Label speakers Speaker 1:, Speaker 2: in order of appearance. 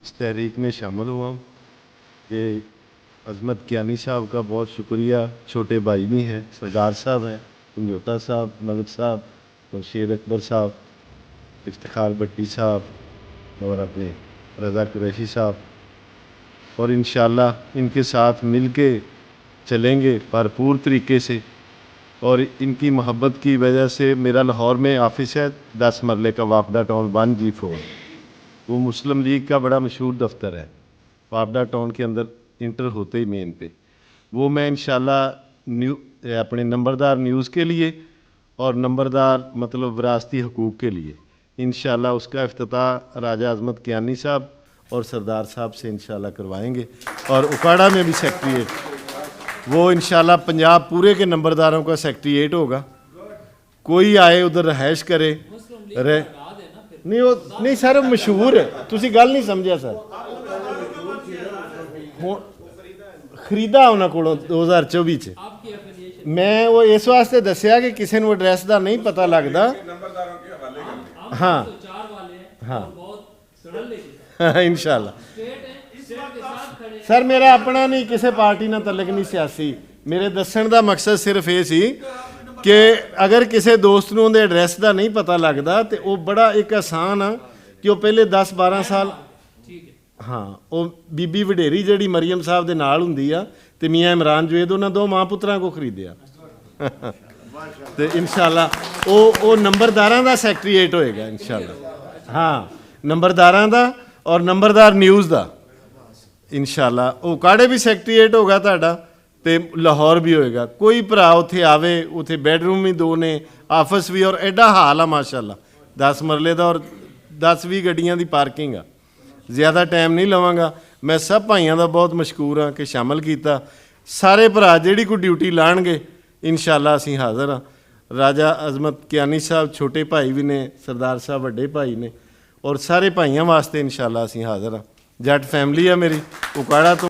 Speaker 1: इस तहरीक में शामिल हुआ हूँ। ये अज़मत कियानी साहब का बहुत शुक्रिया, छोटे भाई भी हैं, सरदार साहब हैं, समझौता साहब, मलिक साहब और शेर अकबर साहब, इफ्तिखार भट्टी साहब और अपने रज़ा कुरैशी साहब, और इंशाअल्लाह इनके साथ मिल के चलेंगे भरपूर तरीके से। और इनकी मोहब्बत की वजह से मेरा लाहौर में ऑफिस है 10 मरले का, वापडा टाउन 1G4। वो मुस्लिम लीग का बड़ा मशहूर दफ्तर है वापडा टाउन के अंदर, इंटर होते ही मेन पे। वो मैं इंशाल्लाह अपने नंबरदार न्यूज़ के लिए और नंबरदार मतलब विरासती हकूक़ के लिए इंशाल्लाह उसका इफ्तिताह राजा अज़मत कियानी साहब और सरदार साहब से इंशाल्लाह करवाएंगे। और उकाड़ा में भी सेक्रेटरीट वो इंशाल्लाह पंजाब पूरे के नंबरदारों का सेक्रेटरीट होगा। कोई आए उधर रहायश करे रहे नहीं, वो नहीं सर मशहूर है, तुसी गल नहीं समझिया सर। खरीदा उन्होंने को 2024 च मैं वो इस वास्ते दसिया कि किसी को एड्रैस का नहीं पता लगता। हाँ हाँ इंशाल्लाह सर, मेरा अपना नहीं, किसी पार्टी ना तलक नहीं सियासी। मेरे दसन का मकसद सिर्फ ये सी कि अगर किसी दोस्त नूं उहदे एड्रैस का नहीं पता लगता तो वह बड़ा एक आसान आ कि वह पहले 10-12 साल हाँ वो बीबी वडेरी जी मरीयम साहब के नाल हुंदी आ ते मियाँ इमरान जुएद उन्होंने 2 मां पुत्रां को खरीदिया तो इंशाल्लाह वो नंबरदारां दा सैकटरीएट होएगा इंशाल्लाह। हाँ नंबरदारां दा और नंबरदार न्यूज़ का इंशाल्लाह। वो काड़े भी सैकटरीएट होगा तुहाडा ते लाहौर भी होएगा। कोई भरा उत्थे आवे, उत्थे बेडरूम भी 2 ने, ऑफिस भी, और एडा हाल आ माशाल्लाह 10 मरले का और 10-20 गड्डियां दी पार्किंग आ। ज़्यादा टाइम नहीं लवांगा। मैं सब भाइयों का बहुत मशकूर हाँ कि शामिल किया। सारे भरा जिहड़ी कोई ड्यूटी लाणगे इंशाल्लाह असीं हाज़र हाँ। राजा अज़मत कियानी साहब छोटे भाई भी ने, सरदार साहब वड्डे भाई ने, और सारे भाइयों वास्ते इंशाल्लाह असीं हाज़र हाँ। जट फैमिली है मेरी उकाड़ा तो।